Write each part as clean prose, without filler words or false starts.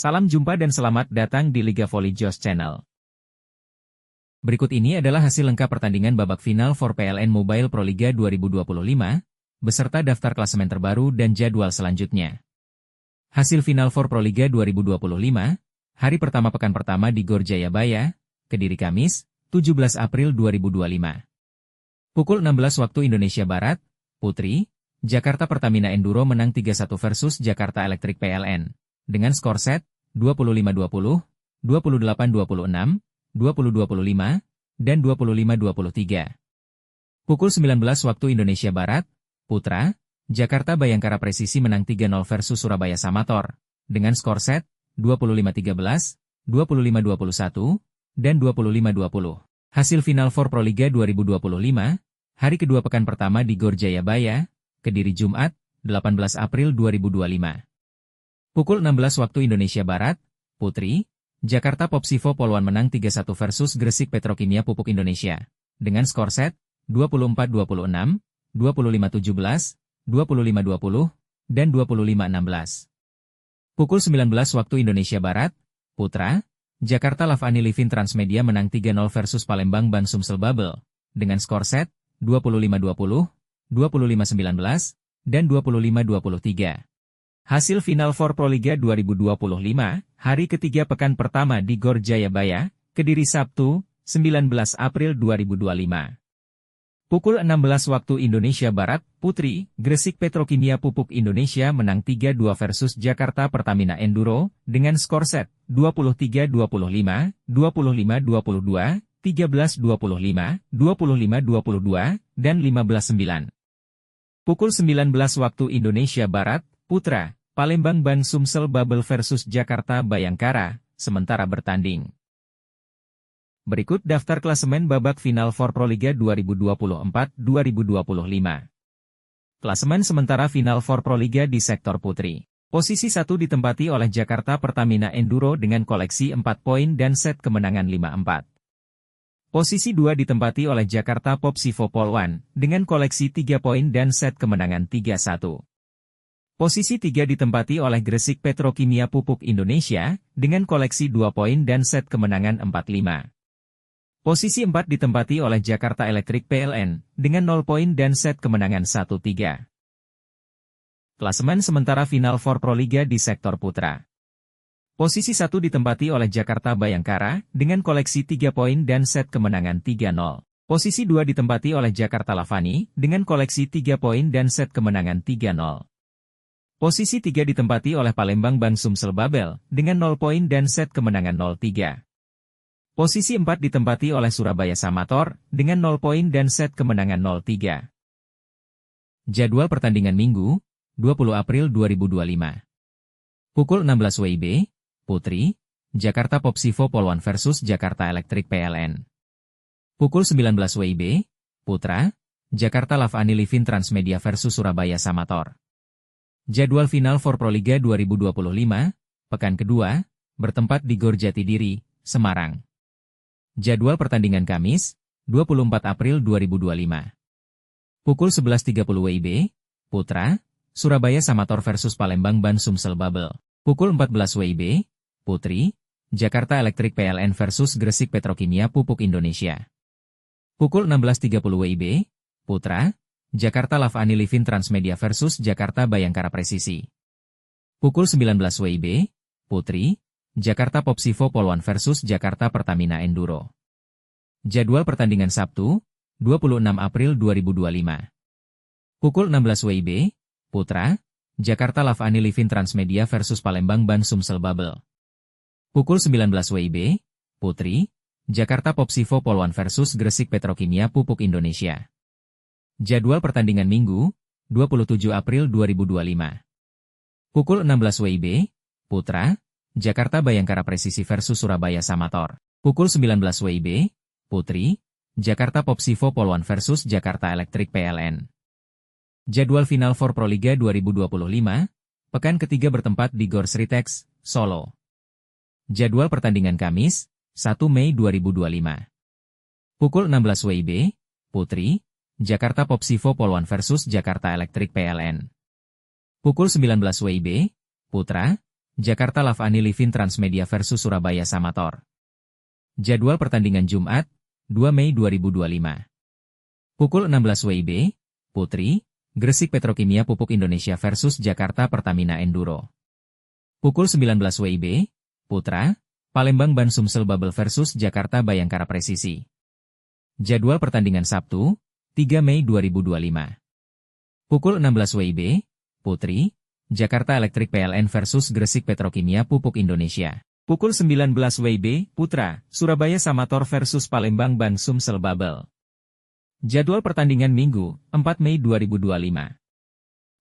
Salam jumpa dan selamat datang di Liga Voli Jos Channel. Berikut ini adalah hasil lengkap pertandingan babak final for PLN Mobile Pro Liga 2025, beserta daftar klasemen terbaru dan jadwal selanjutnya. Hasil final for Pro Liga 2025, hari pertama pekan pertama di Gor Jayabaya, Kediri Kamis, 17 April 2025. Pukul 16 waktu Indonesia Barat, Putri, Jakarta Pertamina Enduro menang 3-1 versus Jakarta Electric PLN, dengan skor set 25-20, 28-26, 20-25, dan 25-23. Pukul 19 waktu Indonesia Barat, Putra, Jakarta Bayangkara Presisi menang 3-0 versus Surabaya Samator, dengan skor set 25-13, 25-21, dan 25-20. Hasil final for Pro Liga 2025, hari kedua pekan pertama di Gor Jayabaya, Kediri Jumat, 18 April 2025. Pukul 16 waktu Indonesia Barat, Putri, Jakarta Popsivo Poluan menang 3-1 versus Gresik Petrokimia Pupuk Indonesia, dengan skor set 24-26, 25-17, 25-20, dan 25-16. Pukul 19 waktu Indonesia Barat, Putra, Jakarta Lavani Livin Transmedia menang 3-0 versus Palembang Ban Sumsel Babel, dengan skor set 25-20, 25-19, dan 25-23. Hasil final for Pro Liga 2025, hari ketiga pekan pertama di Gor Jayabaya, Kediri Sabtu, 19 April 2025. Pukul 16 waktu Indonesia Barat, Putri, Gresik Petrokimia Pupuk Indonesia menang 3-2 versus Jakarta Pertamina Enduro, dengan skor set 23-25, 25-22, 13-25, 25-22, dan 15-9. Pukul 19 waktu Indonesia Barat, Putra, Palembang Ban Sumsel Babel versus Jakarta Bayangkara, sementara bertanding. Berikut daftar klasemen babak final for Pro Liga 2024-2025. Klasemen sementara final for Pro Liga di sektor putri. Posisi 1 ditempati oleh Jakarta Pertamina Enduro dengan koleksi 4 poin dan set kemenangan 5-4. Posisi 2 ditempati oleh Jakarta Popsivo Poluan dengan koleksi 3 poin dan set kemenangan 3-1. Posisi 3 ditempati oleh Gresik Petrokimia Pupuk Indonesia, dengan koleksi 2 poin dan set kemenangan 4-5. Posisi 4 ditempati oleh Jakarta Electric PLN, dengan 0 poin dan set kemenangan 1-3. Klasemen sementara final for Pro Liga di sektor putra. Posisi 1 ditempati oleh Jakarta Bayangkara, dengan koleksi 3 poin dan set kemenangan 3-0. Posisi 2 ditempati oleh Jakarta Lavani, dengan koleksi 3 poin dan set kemenangan 3-0. Posisi 3 ditempati oleh Palembang Ban Sumsel Babel, dengan 0 poin dan set kemenangan 0-3. Posisi 4 ditempati oleh Surabaya Samator, dengan 0 poin dan set kemenangan 0-3. Jadwal pertandingan Minggu, 20 April 2025. Pukul 16 WIB, Putri, Jakarta Popsivo Poluan versus Jakarta Electric PLN. Pukul 19 WIB, Putra, Jakarta Lavani Livin Transmedia versus Surabaya Samator. Jadwal final for Pro Liga 2025, pekan kedua, bertempat di Gor Jatidiri, Semarang. Jadwal pertandingan Kamis, 24 April 2025. Pukul 11.30 WIB, Putra, Surabaya Samator versus Palembang Ban Sumsel Babel. Pukul 14 WIB, Putri, Jakarta Electric PLN versus Gresik Petrokimia Pupuk Indonesia. Pukul 16.30 WIB, Putra, Jakarta Lavani Livin Transmedia versus Jakarta Bayangkara Presisi. Pukul 19 WIB, Putri, Jakarta Popsivo Poluan versus Jakarta Pertamina Enduro. Jadwal pertandingan Sabtu, 26 April 2025. Pukul 16 WIB, Putra, Jakarta Lavani Livin Transmedia versus Palembang Ban Sumsel Babel. Pukul 19 WIB, Putri, Jakarta Popsivo Poluan versus Gresik Petrokimia Pupuk Indonesia. Jadwal pertandingan Minggu, 27 April 2025. Pukul 16 WIB, Putra, Jakarta Bayangkara Presisi versus Surabaya Samator. Pukul 19 WIB, Putri, Jakarta Popsivo Poluan versus Jakarta Electric PLN. Jadwal final for Pro Liga 2025, pekan ketiga bertempat di Gor Sritex, Solo. Jadwal pertandingan Kamis, 1 Mei 2025. Pukul 16 WIB, Putri, Jakarta Popsivo Poluan versus Jakarta Electric PLN. Pukul 19 WIB, Putra, Jakarta Lavani Livin Transmedia versus Surabaya Samator. Jadwal pertandingan Jumat, 2 Mei 2025. Pukul 16 WIB, Putri, Gresik Petrokimia Pupuk Indonesia versus Jakarta Pertamina Enduro. Pukul 19 WIB, Putra, Palembang Ban Sumsel Babel versus Jakarta Bayangkara Presisi. Jadwal pertandingan Sabtu, 3 Mei 2025. Pukul 16 WIB, Putri, Jakarta Elektrik PLN versus Gresik Petrokimia Pupuk Indonesia. Pukul 19 WIB, Putra, Surabaya Samator versus Palembang Ban Sumsel Babel. Jadwal pertandingan Minggu, 4 Mei 2025.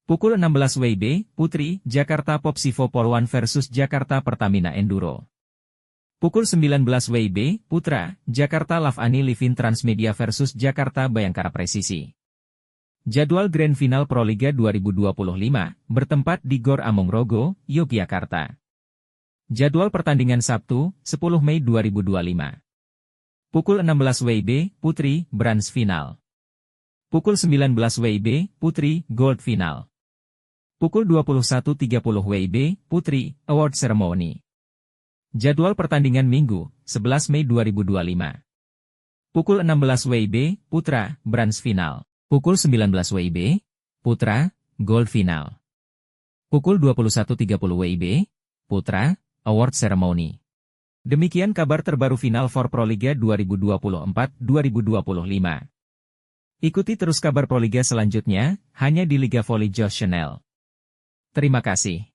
Pukul 16 WIB, Putri, Jakarta Popsivo Polwan versus Jakarta Pertamina Enduro. Pukul 19 WIB, Putra, Jakarta Lavani Livin Transmedia versus Jakarta Bayangkara Presisi. Jadwal Grand Final Proliga 2025, bertempat di Gor Amongrogo, Yogyakarta. Jadwal pertandingan Sabtu, 10 Mei 2025. Pukul 16 WIB, Putri, Bronze Final. Pukul 19 WIB, Putri, Gold Final. Pukul 21.30 WIB, Putri, Award Ceremony. Jadwal pertandingan Minggu, 11 Mei 2025. Pukul 16 WIB, Putra, Bronze Final. Pukul 19 WIB, Putra, Gold Final. Pukul 21.30 WIB, Putra, Award Ceremony. Demikian kabar terbaru Final for Proliga 2024-2025. Ikuti terus kabar Proliga selanjutnya, hanya di Liga Volley Josh Channel. Terima kasih.